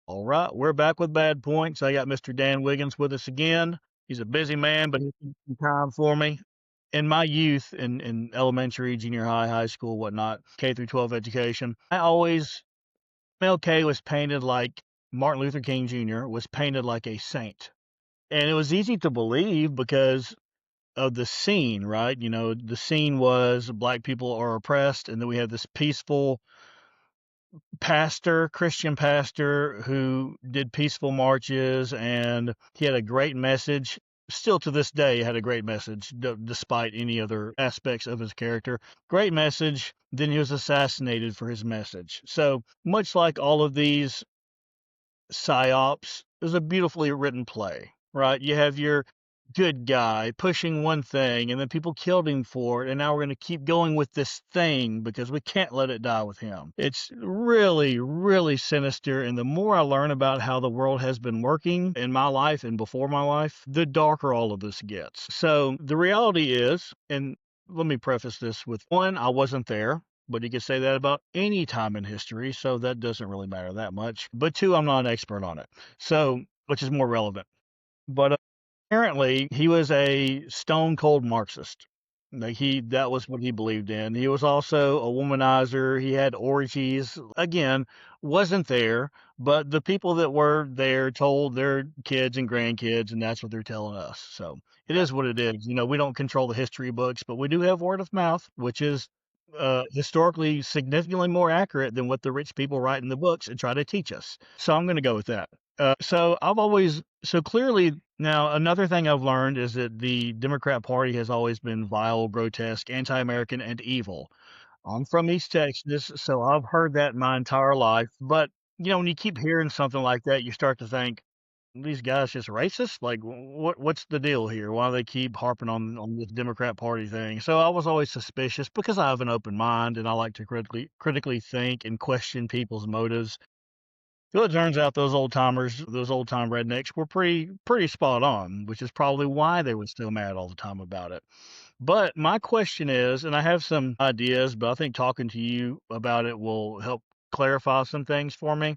All right, we're back with Bad Points. I got Mr. Dan Wiggins with us again. He's a busy man, but he's some time for me. In my youth, in elementary, junior high, high school, whatnot, K through 12 education, MLK was painted like Martin Luther King Jr. was painted like a saint. And it was easy to believe because of the scene, right? You know, the scene was black people are oppressed, and then we have this peaceful Christian pastor who did peaceful marches, and he had a great message. Still to this day, had a great message, despite any other aspects of his character. Great message. Then he was assassinated for his message. So much like all of these psyops, is a beautifully written play, right? You have your good guy pushing one thing, and then people killed him for it, and now we're going to keep going with this thing because we can't let it die with him. It's really, really sinister, and the more I learn about how the world has been working in my life and before my life, the darker all of this gets. So the reality is, and let me preface this with one, I wasn't there. But you could say that about any time in history, so that doesn't really matter that much. But two, I'm not an expert on it, so which is more relevant. But apparently, he was a stone cold Marxist. Like that was what he believed in. He was also a womanizer. He had orgies. Again, wasn't there, but the people that were there told their kids and grandkids, and that's what they're telling us. So it is what it is. You know, we don't control the history books, but we do have word of mouth, which is historically significantly more accurate than what the rich people write in the books and try to teach us. So I'm going to go with that. So clearly now another thing I've learned is that the Democrat Party has always been vile, grotesque, anti-American, and evil. I'm from East Texas, so I've heard that my entire life. But you know, when you keep hearing something like that, you start to think, these guys just racist? Like, what's the deal here? Why do they keep harping on this Democrat Party thing? So I was always suspicious because I have an open mind and I like to critically think and question people's motives. So it turns out those old timers, those old time rednecks, were pretty spot on, which is probably why they were still mad all the time about it. But my question is, and I have some ideas, but I think talking to you about it will help clarify some things for me.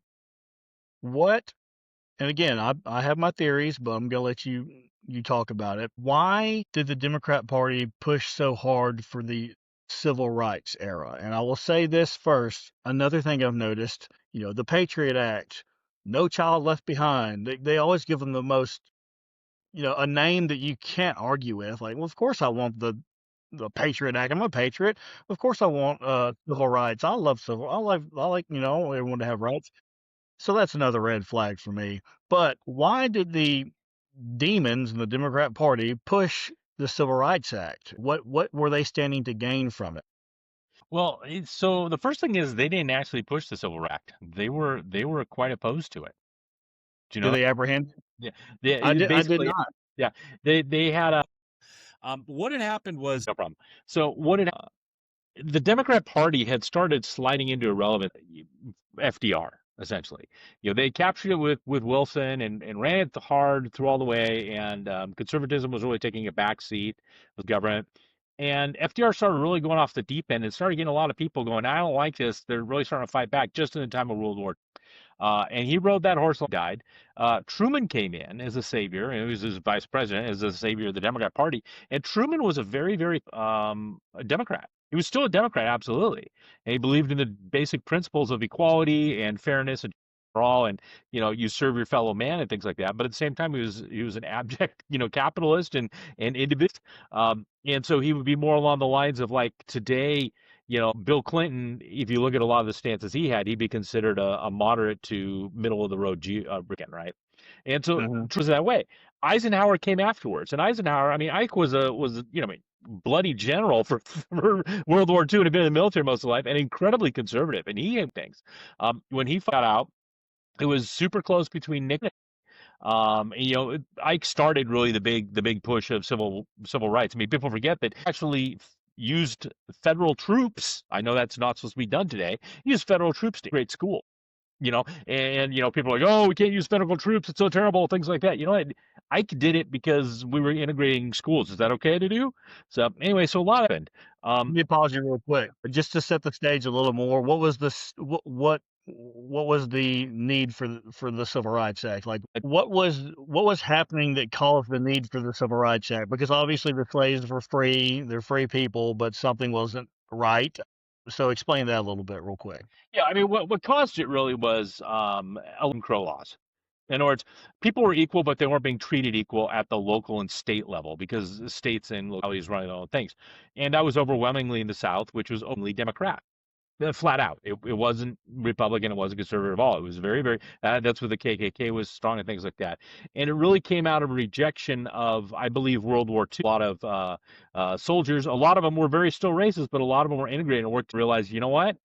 What And again, I have my theories, but I'm gonna let you talk about it. Why did the Democrat Party push so hard for the civil rights era? And I will say this first. Another thing I've noticed, you know, the Patriot Act, No Child Left Behind. They always give them the most, you know, a name that you can't argue with. Like, well, of course I want the Patriot Act. I'm a patriot. Of course I want civil rights. I like, you know, everyone to have rights. So that's another red flag for me. But why did the demons in the Democrat Party push the Civil Rights Act? What were they standing to gain from it? Well, so the first thing is they didn't actually push the Civil Rights Act. They were quite opposed to it. Do you Did know? they apprehend? Yeah, I did basically, not. yeah. They had a what had happened was no problem. So what had the Democrat Party had started sliding into irrelevant FDR essentially. You know, they captured it with Wilson and ran it hard through all the way, and conservatism was really taking a back seat with government. And FDR started really going off the deep end and started getting a lot of people going, I don't like this. They're really starting to fight back just in the time of World War. And he rode that horse, died. Truman came in as a savior, and he was his vice president, as a savior of the Democrat Party. And Truman was a very, very a Democrat. He was still a Democrat, absolutely. And he believed in the basic principles of equality and fairness and for all, and you serve your fellow man and things like that. But at the same time, he was an abject, capitalist and individual. And so he would be more along the lines of like today, Bill Clinton, if you look at a lot of the stances he had, he'd be considered a moderate to middle of the road Republican, right? And so Hmm. it was that way. Eisenhower came afterwards, and Eisenhower, I mean, Ike bloody general for World War II and had been in the military most of his life, and incredibly conservative, and he had things. When he got out, it was super close between Nick. Ike started really the big push of civil rights. I mean, people forget that actually used federal troops. I know that's not supposed to be done today. Used federal troops to create school. And people are like, oh, we can't use federal troops. It's so terrible. Things like that. Ike did it because we were integrating schools. Is that okay to do? So anyway, so a lot happened. Let me pause you real quick, just to set the stage a little more. What was what was the need for the Civil Rights Act? Like, what was happening that caused the need for the Civil Rights Act? Because obviously the slaves were free, they're free people, but something wasn't right. So explain that a little bit, real quick. Yeah, I mean, what caused it really was Jim Crow laws. In other words, people were equal, but they weren't being treated equal at the local and state level because the states and localities running their own things. And that was overwhelmingly in the South, which was openly Democrat. Flat out. It wasn't Republican. It wasn't conservative at all. It was very, very, that's where the KKK was strong and things like that. And it really came out of rejection of, I believe, World War II. A lot of soldiers, a lot of them were very still racist, but a lot of them were integrated and worked to realize, you know what?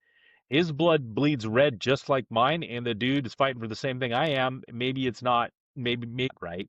His blood bleeds red just like mine, and the dude is fighting for the same thing I am. Maybe it's not, maybe right.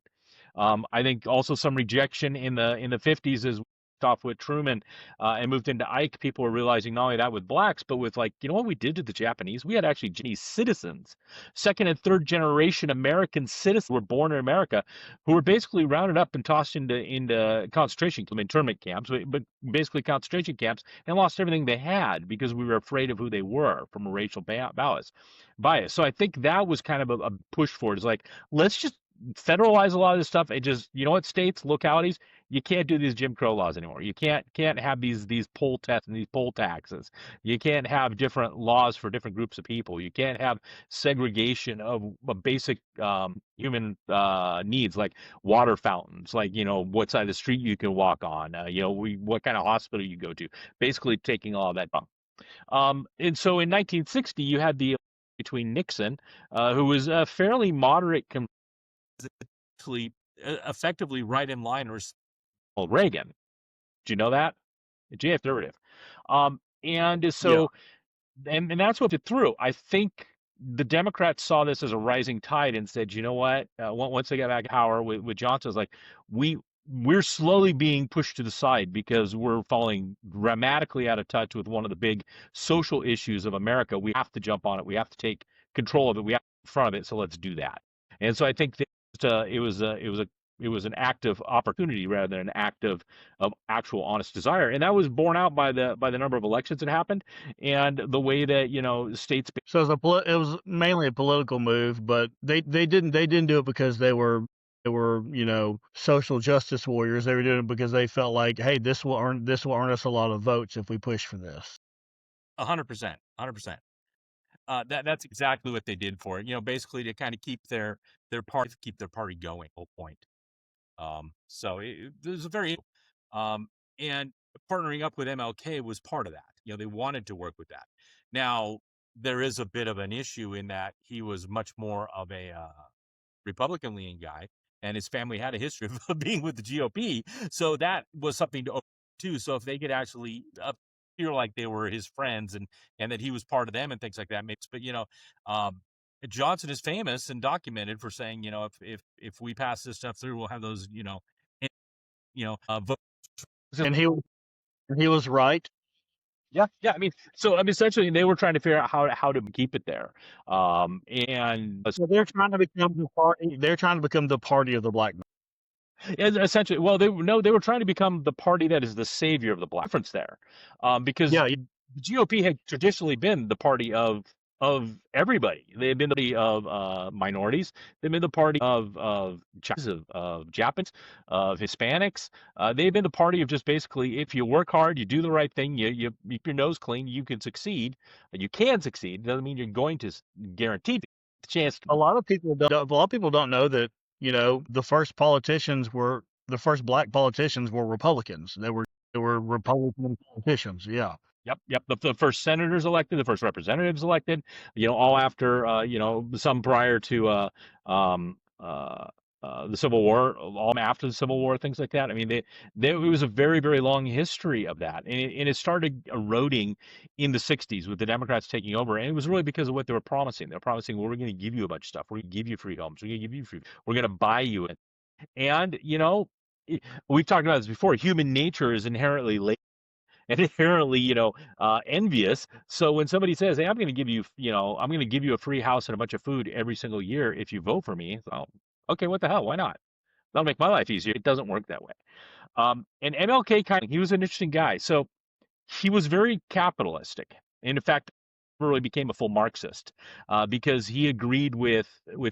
I think also some rejection in the 50s is off with Truman and moved into Ike. People were realizing not only that with blacks, but with like, you know what we did to the Japanese? We had actually Japanese citizens, second and third generation American citizens who were born in America, who were basically rounded up and tossed into concentration internment camps, but basically concentration camps, and lost everything they had because we were afraid of who they were from a racial bias. So I think that was kind of a push for it. It's like, let's just federalize a lot of this stuff and just, you know what, states, localities, you can't do these Jim Crow laws anymore. You can't have these poll tests and these poll taxes. You can't have different laws for different groups of people. You can't have segregation of basic human needs like water fountains, like, you know, what side of the street you can walk on, you know, what kind of hospital you go to. Basically taking all of that. And so in 1960, you had the between Nixon, who was a fairly moderate, actually effectively right in line with Reagan. Do you know that? J affirmative. And Yeah. so, and that's what it through. I think the Democrats saw this as a rising tide and said, you know what? Once they got back to power with Johnson, it's like we we're slowly being pushed to the side because we're falling dramatically out of touch with one of the big social issues of America. We have to jump on it. We have to take control of it. We have to be in front of it. So let's do that. And so I think that it was an act of opportunity rather than an act of actual honest desire, and that was borne out by the number of elections that happened and the way that, you know, states. So it was mainly a political move, but they didn't do it because they were social justice warriors. They were doing it because they felt like, hey, this will earn us a lot of votes if we push for this. 100%. That's exactly what they did for it. You know, basically to kind of keep their party going. Whole point. So it was a very, and partnering up with MLK was part of that. You know, they wanted to work with that. Now, there is a bit of an issue in that he was much more of a Republican leaning guy, and his family had a history of being with the GOP. So that was something to too. So if they could actually appear like they were his friends and that he was part of them and things like that, makes. But you know, Johnson is famous and documented for saying, you know, if we pass this stuff through, we'll have those, votes. And he was right. Yeah. I mean, essentially, they were trying to figure out how to keep it there, and So they're trying to become the party. They're trying to become the party of the black man. essentially, well, they were trying to become the party that is the savior of the black difference there, because Yeah, the GOP had traditionally been the party of everybody. They had been the party of minorities. They've been the party of Chinese, of Japanese, of Hispanics. They've been the party of just basically, if you work hard, you do the right thing, you keep your nose clean, you can succeed. You can succeed. Doesn't mean you're going to guarantee the chance. a lot of people don't. A lot of people don't know that the first black politicians were Republicans. They were Republican politicians. Yeah. Yep. The first senators elected, the first representatives elected, you know, all after, some prior to the Civil War, all after the Civil War, things like that. I mean, it was a very, very long history of that. And it started eroding in the 60s with the Democrats taking over. And it was really because of what they were promising. They were promising, well, we're going to give you a bunch of stuff. We're going to give you free homes. We're going to give you free, we're going to buy you it. And, you know, we've talked about this before. Human nature is inherently and inherently, envious. So when somebody says, "Hey, I'm going to give you, I'm going to give you a free house and a bunch of food every single year if you vote for me," so, okay, what the hell? Why not? That'll make my life easier. It doesn't work that way. And MLK he was an interesting guy. So he was very capitalistic. And in fact, really became a full Marxist because he agreed with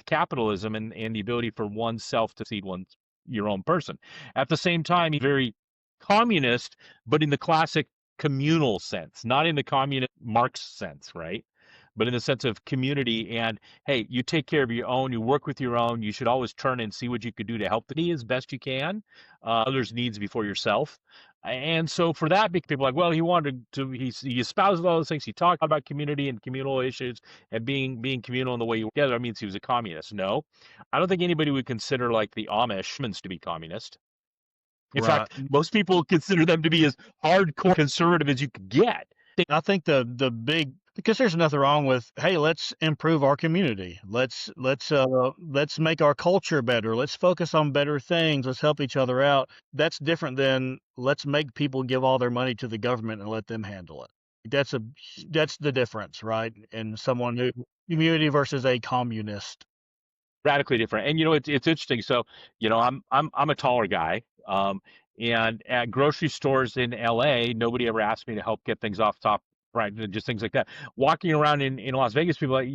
capitalism and the ability for oneself to feed one's your own person. At the same time, he's very communist, but in the classic communal sense, not in the communist Marx sense, right? But in the sense of community and hey, you take care of your own, you work with your own, you should always turn and see what you could do to help the needy as best you can, others' needs before yourself. And so for that, people are like, well, he wanted to, he espoused all those things. He talked about community and communal issues and being communal in the way you work together. That means he was a communist. No, I don't think anybody would consider like the Amish to be communist. In Right. fact, most people consider them to be as hardcore conservative as you could get. I think the big, because there's nothing wrong with, hey, let's improve our community. Let's make our culture better. Let's focus on better things. Let's help each other out. That's different than let's make people give all their money to the government and let them handle it. That's the difference, right? And someone who community versus a communist. Radically different. And it's interesting. So, I'm a taller guy. And at grocery stores in LA, nobody ever asked me to help get things off top, right? Just things like that. Walking around in Las Vegas, people are like,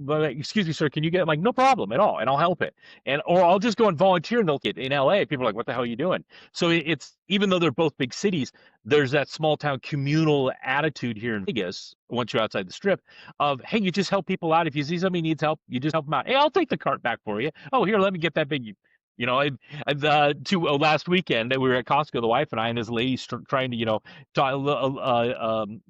like, excuse me, sir, can you get, like, no problem at all, and I'll help it. Or I'll just go and volunteer and they'll get in LA. People are like, what the hell are you doing? So it's, even though they're both big cities, there's that small town communal attitude here in Vegas, once you're outside the strip, of, hey, you just help people out. If you see somebody needs help, you just help them out. Hey, I'll take the cart back for you. Oh, here, let me get that big. Last weekend we were at Costco, the wife and I, and this lady trying to,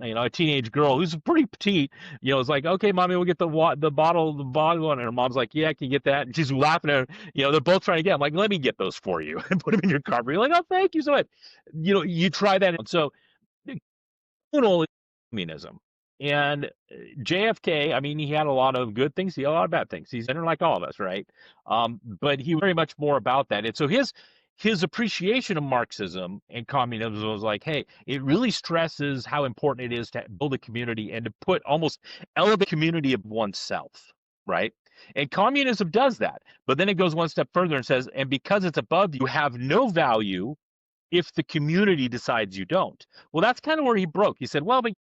a teenage girl who's pretty petite, was like, okay, mommy, we'll get the bottle, one. And her mom's like, yeah, can you get that? And she's laughing at her. They're both trying to get. I'm like, let me get those for you and put them in your cart. You're like, oh, thank you so much. You try that. And so, communism. And JFK, I mean, he had a lot of good things. He had a lot of bad things. He's like all of us, right? But he was very much more about that. And so his appreciation of Marxism and communism was like, hey, it really stresses how important it is to build a community and to elevate community of oneself, right? And communism does that. But then it goes one step further and says, and because it's above you, have no value if the community decides you don't. Well, that's kind of where he broke. He said, well, but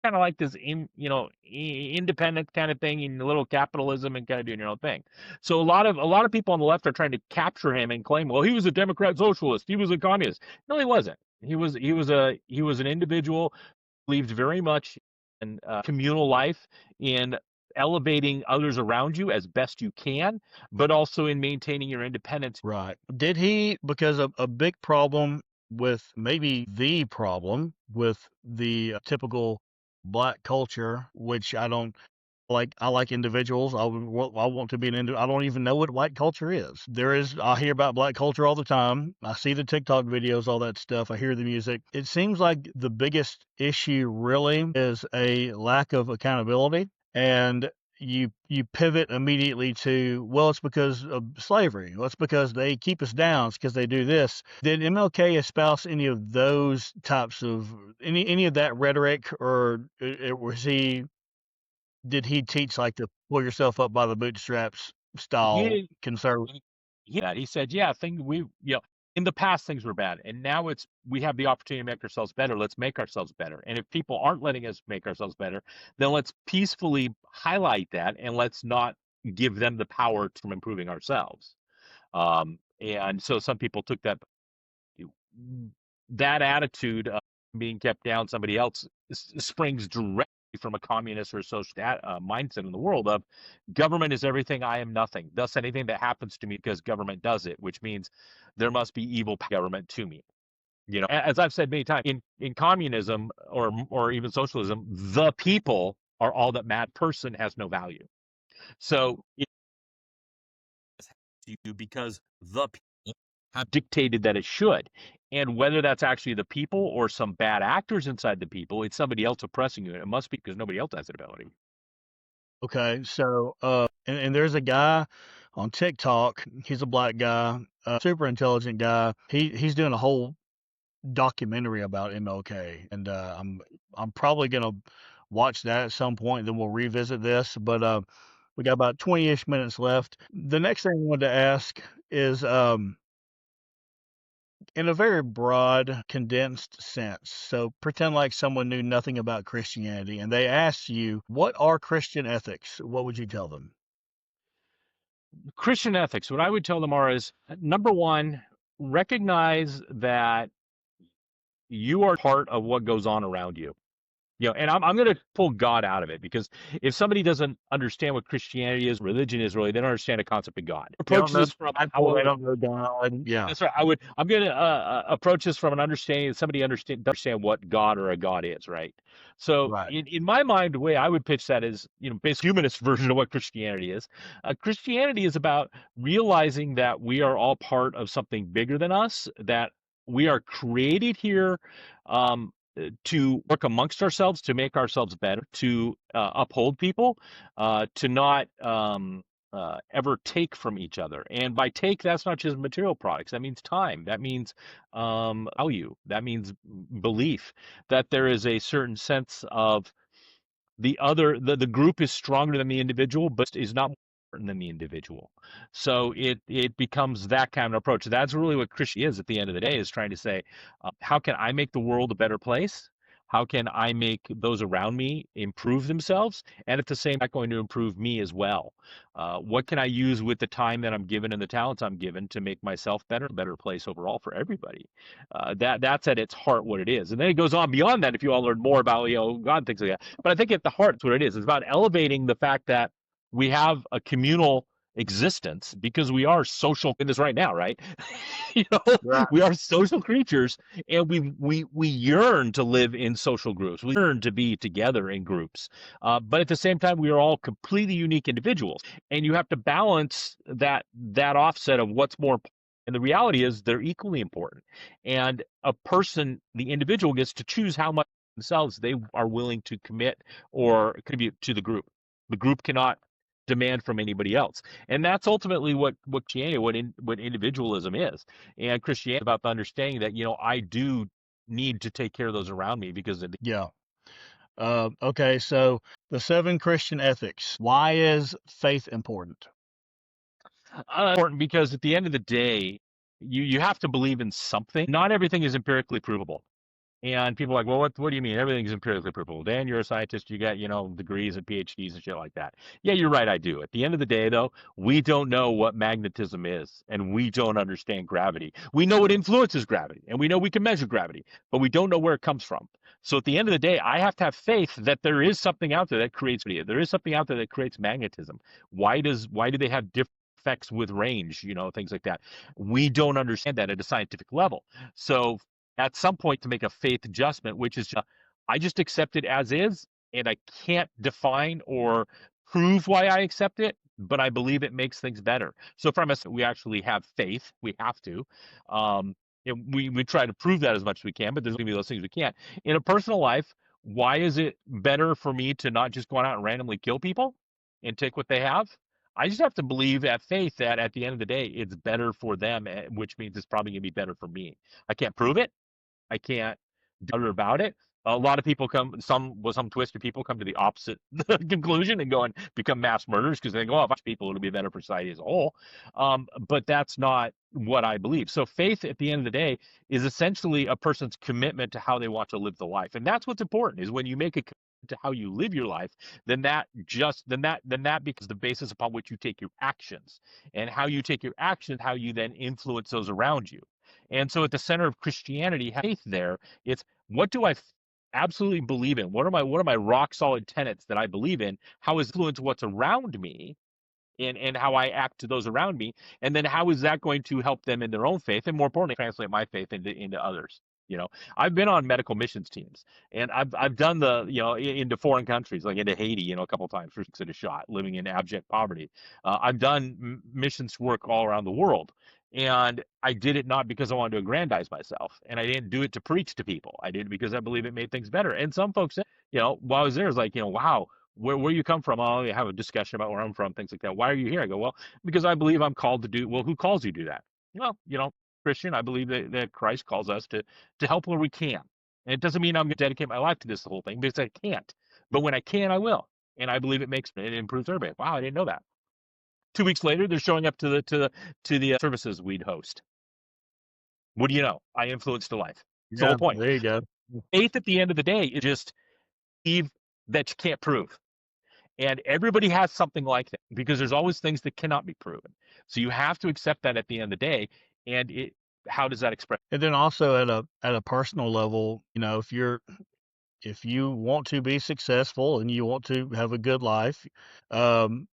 kind of like this, independent kind of thing in a little capitalism and kind of doing your own thing. So a lot of people on the left are trying to capture him and claim, well, he was a Democrat socialist, he was a communist. No, he wasn't. He was an individual, believed very much in communal life, in elevating others around you as best you can, but also in maintaining your independence. Right. Did he, because a big problem with, maybe the problem with the typical black culture, which I don't like. I like individuals. I want to be I don't even know what white culture is. I hear about black culture all the time. I see the TikTok videos, all that stuff. I hear the music. It seems like the biggest issue really is a lack of accountability. And you pivot immediately to, well, it's because of slavery. Well, it's because they keep us down. It's because they do this. Did MLK espouse any of those types of any of that rhetoric, or did he teach like the pull yourself up by the bootstraps style conservative? He said, yeah, in the past things were bad, and now we have the opportunity to make ourselves better. Let's make ourselves better. And if people aren't letting us make ourselves better, then let's peacefully highlight that and let's not give them the power to improving ourselves. And so some people took that attitude of being kept down somebody else springs directly from a communist or social mindset in the world of government is everything, I am nothing. Thus, anything that happens to me because government does it, which means there must be evil government to me. As I've said many times, in communism or even socialism, the people are all that matter. Person has no value. So because the people have dictated that it should. And whether that's actually the people or some bad actors inside the people, it's somebody else oppressing you. It must be because nobody else has that ability. Okay, so and there's a guy on TikTok. He's a black guy, super intelligent guy. He's doing a whole documentary about MLK, and I'm probably gonna watch that at some point. Then we'll revisit this. But we got about 20-ish minutes left. The next thing I wanted to ask is In a very broad, condensed sense. So pretend like someone knew nothing about Christianity and they asked you, what are Christian ethics? What would you tell them? Christian ethics, what I would tell them is number one, recognize that you are part of what goes on around you. And I'm going to pull God out of it because if somebody doesn't understand what Christianity is, religion is really, they don't understand the concept of God. They don't Approach know this the from Bible, they our don't know God. Yeah, That's right. I'm going to approach this from an understanding that somebody understand what God or a God is, right? So right. in my mind, the way I would pitch that is, basically humanist version of what Christianity is. Christianity is about realizing that we are all part of something bigger than us, that we are created here to work amongst ourselves, to make ourselves better, to uphold people, to not ever take from each other. And by take, that's not just material products. That means time. That means value. That means belief that there is a certain sense of the group is stronger than the individual, but is not more important than the individual. So it becomes that kind of approach. That's really what Christianity is at the end of the day, is trying to say, how can I make the world a better place? How can I make those around me improve themselves? And at the same time, going to improve me as well. What can I use with the time that I'm given and the talents I'm given to make myself better, a better place overall for everybody? That's at its heart what it is. And then it goes on beyond that if you all learn more about God, things like that. But I think at the heart, it's what it is. It's about elevating the fact that we have a communal existence because we are social in this right now, right? you know, Right. we are social creatures, and we yearn to live in social groups. We yearn to be together in groups, but at the same time, we are all completely unique individuals, and you have to balance that offset of what's more important. And the reality is, they're equally important. And a person, the individual, gets to choose how much themselves they are willing to commit or contribute to the group. The group cannot demand from anybody else, and that's ultimately what Christianity, what individualism is. And Christianity is about the understanding that I do need to take care of those around me because of Yeah. Okay, so the seven Christian ethics. Why is faith important? important because at the end of the day, you have to believe in something. Not everything is empirically provable. And people are like, well, what do you mean? Everything's empirically provable. Dan, you're a scientist. You got, degrees and PhDs and shit like that. Yeah, you're right. I do. At the end of the day, though, we don't know what magnetism is, and we don't understand gravity. We know what influences gravity, and we know we can measure gravity, but we don't know where it comes from. So at the end of the day, I have to have faith that there is something out there that creates gravity. There is something out there that creates magnetism. Why do they have different effects with range? Things like that. We don't understand that at a scientific level. So at some point to make a faith adjustment, which is I just accept it as is, and I can't define or prove why I accept it, but I believe it makes things better. So from us, we actually have faith. We have to. We try to prove that as much as we can, but there's going to be those things we can't. In a personal life, why is it better for me to not just go out and randomly kill people and take what they have? I just have to believe at faith that at the end of the day, it's better for them, which means it's probably going to be better for me. I can't prove it. I can't do better about it. A lot of people some twisted people come to the opposite conclusion and go and become mass murderers because they go, oh, if I shoot people, it'll be better for society as a whole. But that's not what I believe. So faith, at the end of the day, is essentially a person's commitment to how they want to live the life, and that's what's important. Is when you make a commitment to how you live your life, then that becomes the basis upon which you take your actions, and how you take your actions, how you then influence those around you. And so at the center of Christianity, faith there, it's what do I absolutely believe in? What are my rock solid tenets that I believe in? How is influence what's around me? And how I act to those around me, and then how is that going to help them in their own faith, and more importantly, translate my faith into others. I've been on medical missions teams, and I've done into foreign countries, like into Haiti, a couple of times for six at a shot, living in abject poverty. I've done missions work all around the world, and I did it not because I wanted to aggrandize myself, and I didn't do it to preach to people. I did it because I believe it made things better. And some folks, while I was there, is like, wow, where you come from. I'll have a discussion about where I'm from, things like that. Why are you here? I go, well, because I believe I'm called to do. Well, who calls you to do that? Well, Christian, I believe that Christ calls us to help where we can. And it doesn't mean I'm going to dedicate my life to this the whole thing, because I can't. But when I can, I will. And I believe it improves everybody. Wow, I didn't know that. 2 weeks later, they're showing up to the services we'd host. What do you know? I influenced the life. It's the Yeah, whole point. there you go. Faith at the end of the day is just believe that you can't prove. And everybody has something like that because there's always things that cannot be proven. So you have to accept that at the end of the day. And how does that express? And then also at a personal level, if you want to be successful and you want to have a good life, um,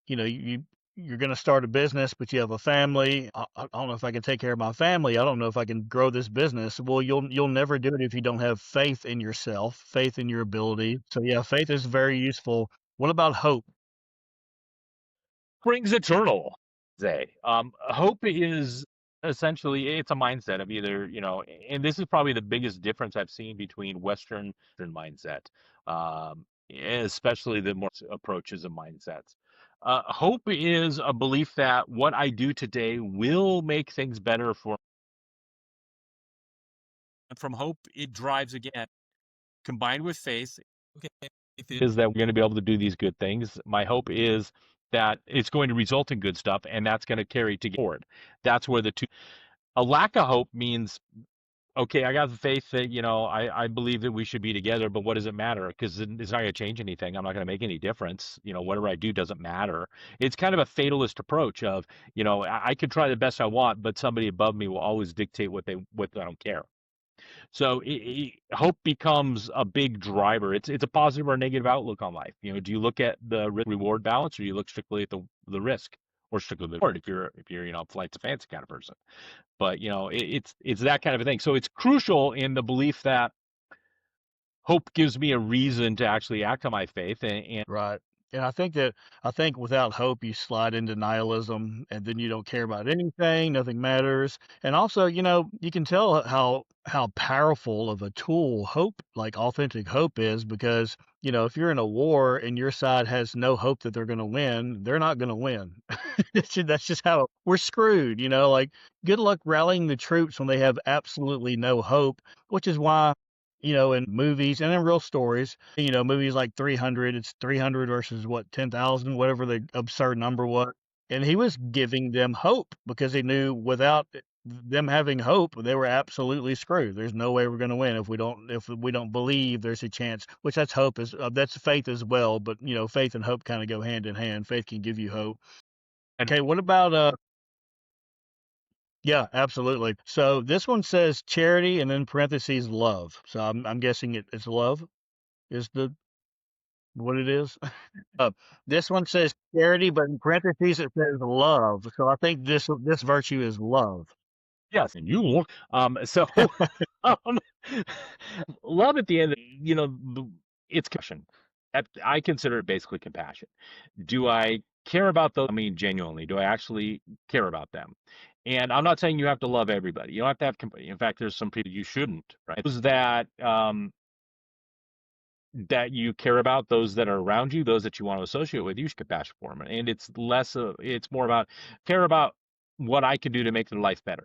you're going to start a business, but you have a family. I don't know if I can take care of my family. I don't know if I can grow this business. Well, you'll never do it if you don't have faith in yourself, faith in your ability. So yeah, faith is very useful. What about hope? Brings eternal. Say, hope is essentially it's a mindset of either and this is probably the biggest difference I've seen between Western mindset, especially the more approaches of mindsets. Hope is a belief that what I do today will make things better for. And from hope, it drives again, combined with faith. Okay, is that we're going to be able to do these good things. My hope is that it's going to result in good stuff, and that's going to carry to forward. That's where the two. A lack of hope means, okay, I got the faith that I believe that we should be together, but what does it matter? Because it's not going to change anything. I'm not going to make any difference. Whatever I do doesn't matter. It's kind of a fatalist approach of, I could try the best I want, but somebody above me will always dictate what I don't care. So hope becomes a big driver. It's a positive or negative outlook on life. Do you look at the reward balance, or do you look strictly at the risk, or strictly the reward if you're flights of fancy kind of person? But it's that kind of a thing. So it's crucial in the belief that hope gives me a reason to actually act on my faith, and Right. And I think without hope you slide into nihilism and then you don't care about anything, nothing matters. And also, you can tell how powerful of a tool hope, like authentic hope is because, if you're in a war and your side has no hope that they're going to win, they're not going to win. That's just how we're screwed, like good luck rallying the troops when they have absolutely no hope, which is why in movies and in real stories, movies like 300, it's 300 versus what, 10,000, whatever the absurd number was. And he was giving them hope because he knew without them having hope, they were absolutely screwed. There's no way we're going to win if we don't believe there's a chance, which that's hope that's faith as well. But, faith and hope kind of go hand in hand. Faith can give you hope. Okay. What about, yeah, absolutely. So this one says charity and then parentheses love. So I'm guessing it's love is the what it is. This one says charity, but in parentheses it says love. So I think this virtue is love. yes, and you look. So um, love at the end, it's compassion. I consider it basically compassion. Do I care about those? I mean, genuinely, do I actually care about them? And I'm not saying you have to love everybody. You don't have to have company. In fact, there's some people you shouldn't, right? Those that you care about, those that are around you, those that you want to associate with, you should compassion for them. And it's more about care about what I can do to make their life better.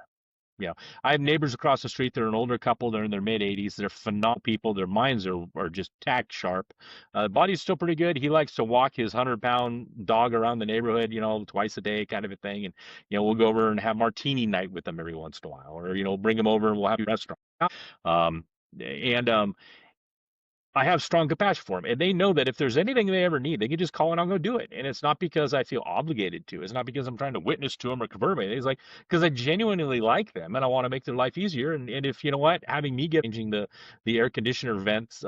I have neighbors across the street. They're an older couple. They're in their mid 80s. They're phenomenal people. Their minds are just tack sharp. Body's still pretty good. He likes to walk his 100-pound dog around the neighborhood, twice a day, kind of a thing. And we'll go over and have martini night with them every once in a while, or bring them over and we'll have a restaurant. Um, and I have strong compassion for them, and they know that if there's anything they ever need, they can just call and I'll go do it. And it's not because I feel obligated to. It's not because I'm trying to witness to them or convert them. It's like because I genuinely like them and I want to make their life easier. And if you know what, having me changing the air conditioner vents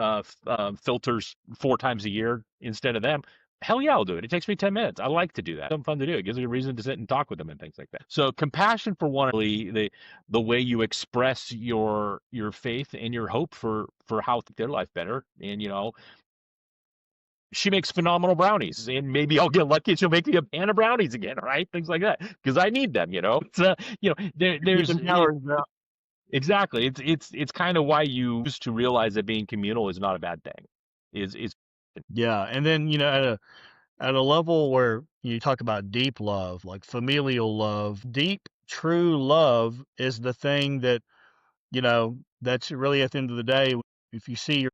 filters 4 times a year instead of them. Hell yeah, I'll do it. It takes me 10 minutes. I like to do that. It's something fun to do. It gives me a reason to sit and talk with them and things like that. So compassion for one, the way you express your faith and your hope for how to their life better. And she makes phenomenal brownies, and maybe I'll get lucky and she'll make me a pan of brownies again, right? Things like that, because I need them. It's there's exactly. It's kind of why you used to realize that being communal is not a bad thing. Is Yeah, and then at a level where you talk about deep love, like familial love, deep true love is the thing that that's really at the end of the day, if you see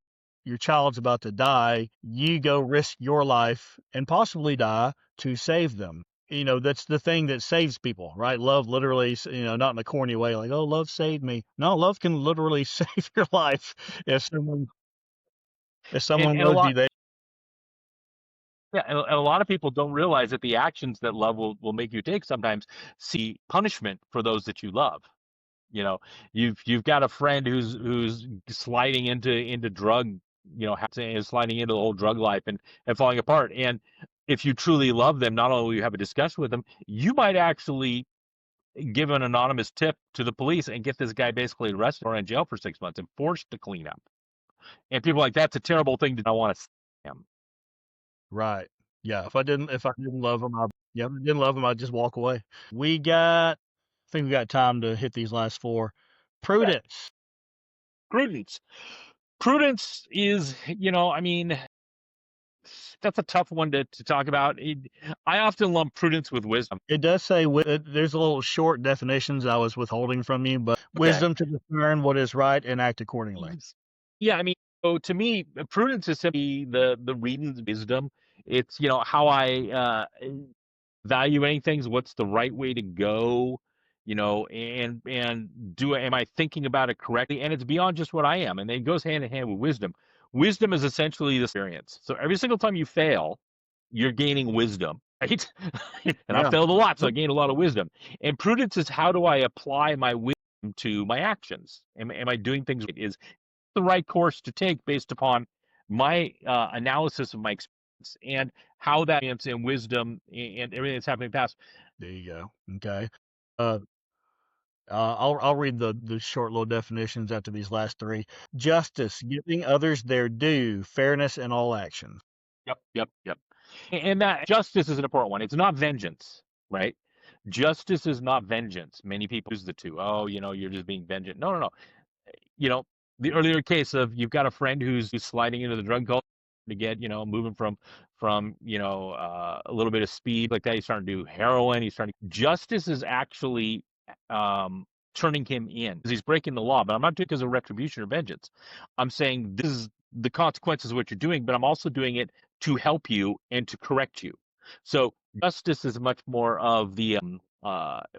your child's about to die, you go risk your life and possibly die to save them. that's the thing that saves people, right? Love literally, not in a corny way, like, oh, love saved me. No, love can literally save your life if someone if and someone and a loves lot you. They yeah, and a lot of people don't realize that the actions that love will make you take sometimes see punishment for those that you love. You know, you've got a friend who's sliding into drug, is sliding into the whole drug life and falling apart. And if you truly love them, not only will you have a discussion with them, you might actually give an anonymous tip to the police and get this guy basically arrested or in jail for 6 months and forced to clean up. And people are like, that's a terrible thing to I want to see him. right. Yeah. If I didn't love them, if I didn't love them, I'd just walk away. I think we got time to hit these last four. Okay. Prudence. Prudence. Prudence is, I mean, that's a tough one to talk about. I often lump prudence with wisdom. It does say there's a little short definitions I was withholding from you, but Okay. wisdom to discern what is right and act accordingly. Yeah, I mean, so to me, prudence is simply the reading wisdom. It's how I evaluating things. What's the right way to go? And am I thinking about it correctly? And it's beyond just what I am, and it goes hand in hand with wisdom. Wisdom is essentially the experience. So every single time you fail, you're gaining wisdom, right? And I Yeah. failed a lot, so I gained a lot of wisdom. And prudence is how do I apply my wisdom to my actions? Am I doing things right? Is the right course to take based upon my analysis of my experience and how that and wisdom and everything that's happening in the past. There you go. Okay. Uh, I'll read the short little definitions after these last three. Justice, giving others their due, fairness in all actions. Yep, yep, yep. And that justice is an important one. It's not vengeance, right? Justice is not vengeance. Many people use the two. Oh, you're just being vengeant. No, no, no. you know, the earlier case of you've got a friend who's sliding into the drug culture to get, moving from a little bit of speed like that. He's starting to do heroin. He's starting. Justice is actually turning him in because he's breaking the law. But I'm not doing it because of retribution or vengeance. I'm saying this is the consequences of what you're doing, but I'm also doing it to help you and to correct you. So justice is much more of the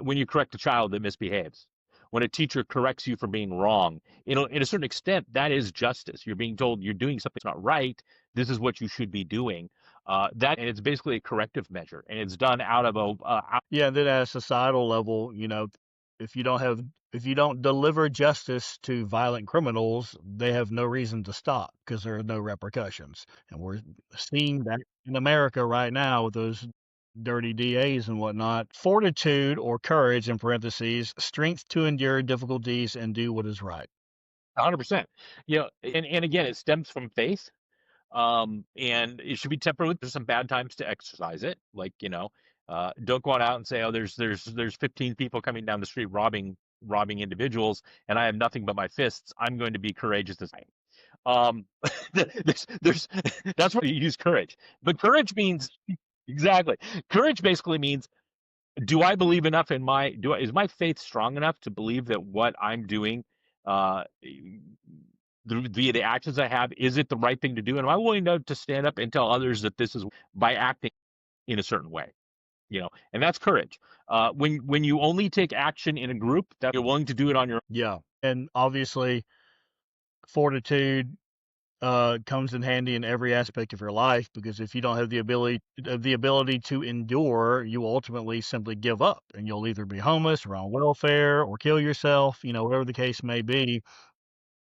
when you correct a child that misbehaves, when a teacher corrects you for being wrong, in a certain extent, that is justice. You're being told you're doing something that's not right. This is what you should be doing. And it's basically a corrective measure, and it's done out of Yeah, and then at a societal level, if you don't have if you don't deliver justice to violent criminals, they have no reason to stop because there are no repercussions. And we're seeing that in America right now with those dirty DAs and whatnot. Fortitude or courage in parentheses, strength to endure difficulties and do what is right. 100%. And again, it stems from faith. And it should be tempered with there's some bad times to exercise it. Like, don't go on out and say, oh, there's 15 people coming down the street robbing individuals, and I have nothing but my fists. I'm going to be courageous this time. There's that's where you use courage. But courage means exactly. Courage basically means, do I believe enough in is my faith strong enough to believe that what I'm doing, uh, via the actions I have, is it the right thing to do? And am I willing to stand up and tell others that this is by acting in a certain way? And that's courage. When you only take action in a group, that you're willing to do it on your own. Yeah. And obviously, fortitude comes in handy in every aspect of your life because if you don't have the ability to endure, you ultimately simply give up and you'll either be homeless or on welfare or kill yourself, whatever the case may be.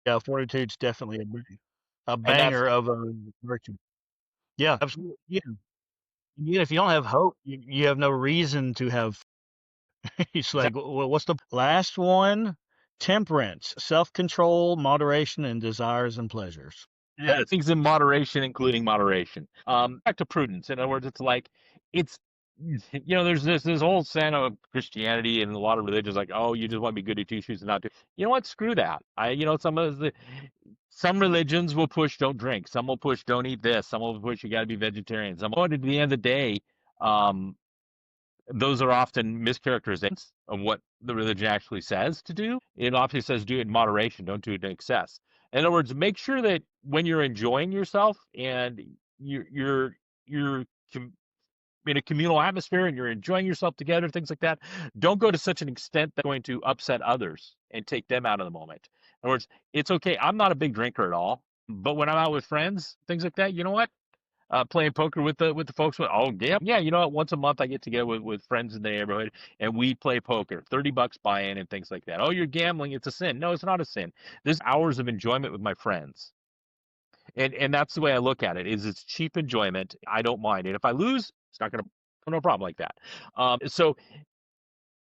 Yeah, fortitude's definitely a And that's banger of a virtue. Yeah, absolutely. Yeah. Yeah, if you don't have hope, you have no reason to have. It's like, what's the last one? Temperance, self-control, moderation, and desires and pleasures. yeah, things in moderation, including moderation. Back to prudence. In other words, it's like it's there's this whole sense of Christianity and a lot of religions like, oh, you just want to be good at two shoes and not do. You know what? Screw that. Some religions will push don't drink. Some will push don't eat this. Some will push you got to be vegetarian. Some. At the end of the day, um, those are often mischaracterizations of what the religion actually says to do. It often says do it in moderation, don't do it in excess. In other words, make sure that when you're enjoying yourself and you're in a communal atmosphere and you're enjoying yourself together, things like that, don't go to such an extent that's going to upset others and take them out of the moment. In other words, it's okay. I'm not a big drinker at all, but when I'm out with friends, things like that, you know what? Playing poker with the folks. Oh yeah, you know what? Once a month I get together with friends in the neighborhood and we play poker. $30 buy-in and things like that. Oh, you're gambling? It's a sin. No, it's not a sin. There's hours of enjoyment with my friends, and that's the way I look at it. Is it's cheap enjoyment. I don't mind, and if I lose, it's not gonna no problem like that. So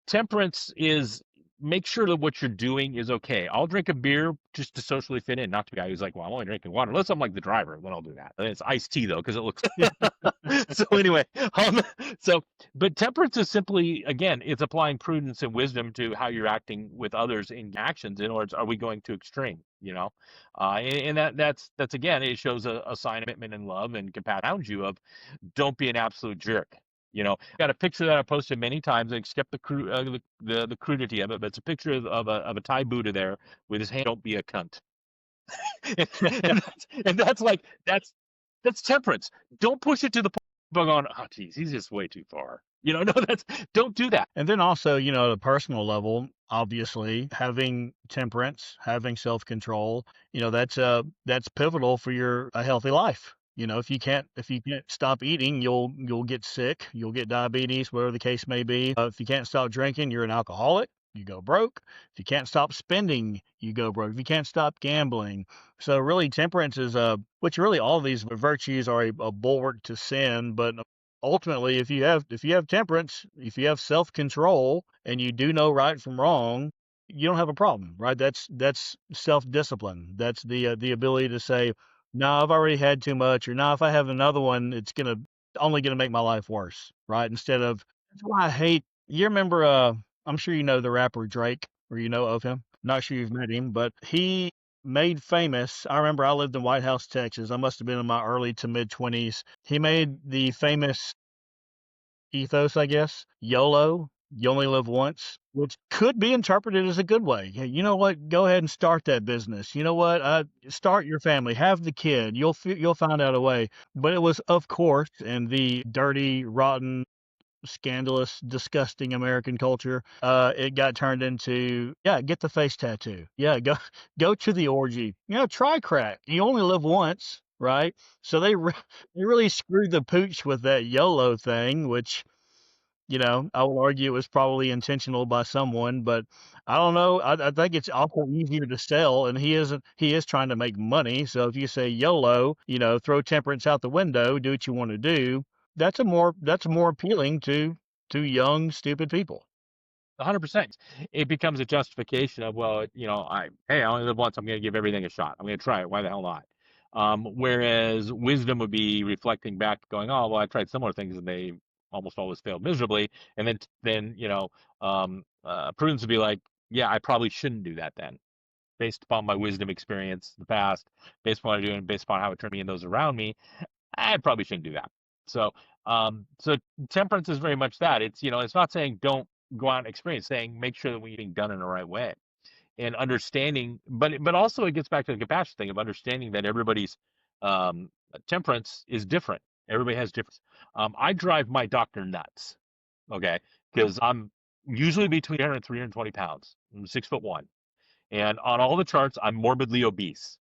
temperance is make sure that what you're doing is okay. I'll drink a beer just to socially fit in, not to be a guy who's like, well, I'm only drinking water. Unless I'm like the driver, then I'll do that. And it's iced tea though, because it looks. So anyway, um, so but temperance is simply again, it's applying prudence and wisdom to how you're acting with others in actions. In other words, are we going too extreme? You know, and that's again, it shows a sign of commitment and love and compassion around you of don't be an absolute jerk. Got a picture that I posted many times. I kept the crudity of it, but it's a picture of a Thai Buddha there with his hand. Don't be a cunt. And that's temperance. Don't push it to the point of going, oh, geez, he's just way too far. No, don't do that. And then also, at a personal level, obviously, having temperance, having self-control, that's pivotal for a healthy life. If you can't stop eating, you'll get sick, you'll get diabetes, whatever the case may be. If you can't stop drinking, you're an alcoholic. You go broke. If you can't stop spending, you go broke. If you can't stop gambling. So really temperance is which really all of these virtues are a bulwark to sin, but ultimately if you have temperance, if you have self-control and you do know right from wrong, you don't have a problem, right? That's self-discipline. That's the ability to say, no, I've already had too much, or no, if I have another one, it's only gonna make my life worse, right? Instead of That's why I hate. You remember? I'm sure you know the rapper Drake, or you know of him. Not sure you've met him, but he made famous. I remember I lived in White House, Texas. I must have been in my early to mid 20s. He made the famous ethos, I guess, YOLO. You only live once, which could be interpreted as a good way. Hey, you know what? Go ahead and start that business. You know what? Start your family, have the kid. You'll find out a way. But it was, of course, in the dirty, rotten, scandalous, disgusting American culture, it got turned into, yeah, get the face tattoo. Yeah, go to the orgy. Try crack. You only live once, right? So they really screwed the pooch with that YOLO thing, which I will argue it was probably intentional by someone, but I don't know. I think it's awful easier to sell, and he is trying to make money. So if you say YOLO, throw temperance out the window, do what you want to do, that's more appealing to young, stupid people. 100%. It becomes a justification of, well, I only live once. I'm going to give everything a shot. I'm going to try it. Why the hell not? Whereas wisdom would be reflecting back, going, oh, well, I tried similar things and they almost always failed miserably. And then prudence would be like, yeah, I probably shouldn't do that then, based upon my wisdom experience in the past, based upon what I'm doing, based upon how it turned me and those around me. I probably shouldn't do that. So temperance is very much that. It's not saying don't go out and experience, saying make sure that we're being done in the right way and understanding. But also it gets back to the compassion thing of understanding that everybody's um, temperance is different. Everybody has different. I drive my doctor nuts, okay, because I'm usually between 300 and 320 pounds. I'm 6'1", and on all the charts, I'm morbidly obese.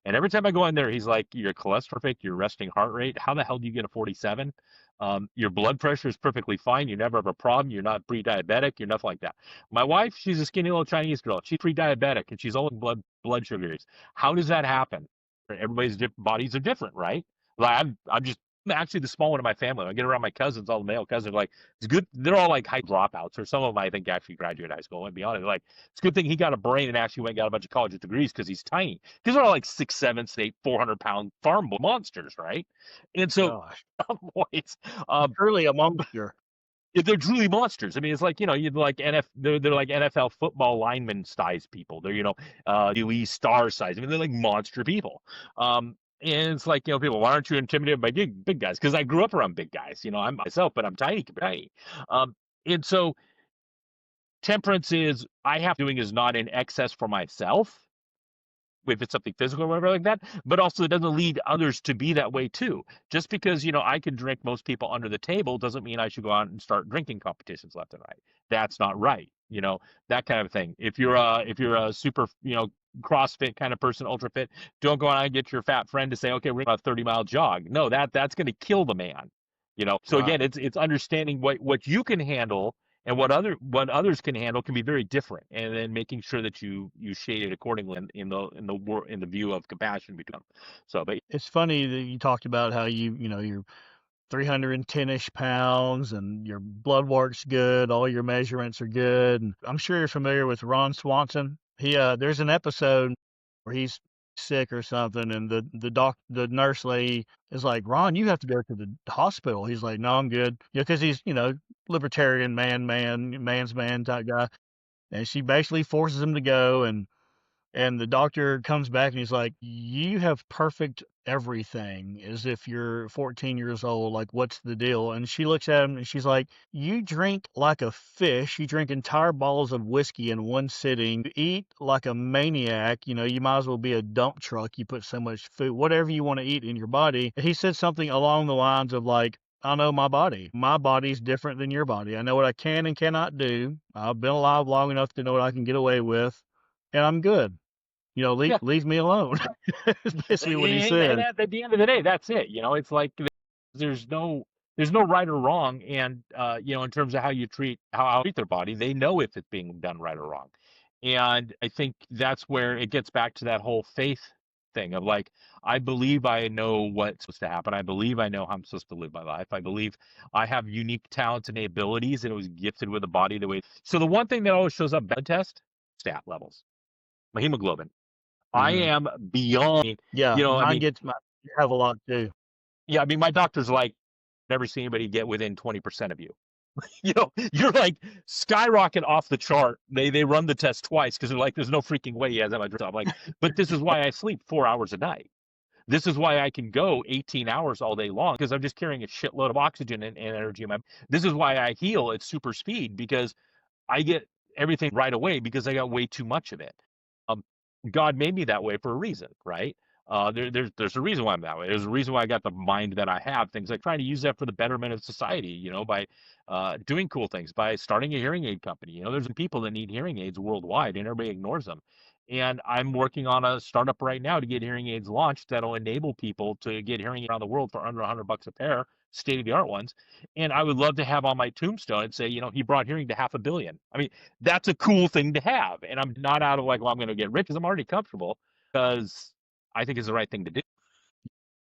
And every time I go in there, he's like, your cholesterol perfect, your resting heart rate. How the hell do you get a 47? Your blood pressure is perfectly fine. You never have a problem. You're not pre-diabetic. You're nothing like that. My wife, she's a skinny little Chinese girl. She's pre-diabetic and she's all in blood sugars. How does that happen? Everybody's bodies are different, right? Like I'm actually the small one in my family. I get around my cousins, all the male cousins, like it's good. They're all like high dropouts, or some of them I think actually graduated high school. And be honest, like it's a good thing he got a brain and actually went and got a bunch of college degrees because he's tiny. Because they're all like 6'7", 8, 400-pound farm monsters, right? And so, Gosh, boys, truly a monster. they're truly monsters. I mean, it's like you're like they're like NFL football lineman size people. They're UE star size. I mean, they're like monster people. And it's like people, why aren't you intimidated by big guys? Because I grew up around big guys. I'm myself, but I'm tiny. And so temperance is I have doing is not in excess for myself, if it's something physical or whatever like that, but also it doesn't lead others to be that way too. Just because, I can drink most people under the table doesn't mean I should go out and start drinking competitions left and right. That's not right. That kind of thing. If you're a super, CrossFit kind of person, ultra fit, don't go out and get your fat friend to say, okay, we're going a 30-mile jog. No, that's going to kill the man. So Right. again, it's understanding what you can handle and what others can handle can be very different, and then making sure that you shade it accordingly in the view of compassion between them. So, but It's funny that you talked about how you're 310-ish pounds and your blood work's good, all your measurements are good. And I'm sure you're familiar with Ron Swanson. There's an episode where he's sick or something, and the nurse lady is like, Ron, you have to go to the hospital. He's like, no, I'm good. Because he's, libertarian man's man type guy. And she basically forces him to go, and the doctor comes back and he's like, you have perfect everything as if you're 14 years old. Like, what's the deal? And she looks at him and she's like, you drink like a fish. You drink entire bottles of whiskey in one sitting. You eat like a maniac. You might as well be a dump truck. You put so much food, whatever you want to eat in your body. He said something along the lines of like, I know my body. My body's different than your body. I know what I can and cannot do. I've been alive long enough to know what I can get away with, and I'm good. yeah, Leave me alone. That's basically what he and said. at the end of the day, that's it. It's like there's no there's no right or wrong, and in terms of how treat their body, they know if it's being done right or wrong. And I think that's where it gets back to that whole faith thing of like, I believe I know what's supposed to happen. I believe I know how I'm supposed to live my life. I believe I have unique talents and abilities, and it was gifted with a body the way. So the one thing that always shows up blood test, stat levels, my hemoglobin. I Hmm. am beyond, Yeah, I mine mean, gets my have a lot too. yeah, I mean, my doctor's like, never seen anybody get within 20% of you. You're like skyrocket off the chart. They run the test twice because they're like, there's no freaking way he has that much. I'm like, but this is why I sleep 4 hours a night. This is why I can go 18 hours all day long because I'm just carrying a shitload of oxygen and energy in my. This is why I heal at super speed because I get everything right away because I got way too much of it. Um, God made me that way for a reason, right? There's a reason why I'm that way. There's a reason why I got the mind that I have. Things like trying to use that for the betterment of society, by doing cool things, by starting a hearing aid company. There's people that need hearing aids worldwide, and everybody ignores them. And I'm working on a startup right now to get hearing aids launched that'll enable people to get hearing aids around the world for under $100 a pair, state of the art ones. And I would love to have on my tombstone and say, he brought hearing to 500 million. I mean, that's a cool thing to have. And I'm not out of like, well, I'm going to get rich because I'm already comfortable because I think it's the right thing to do.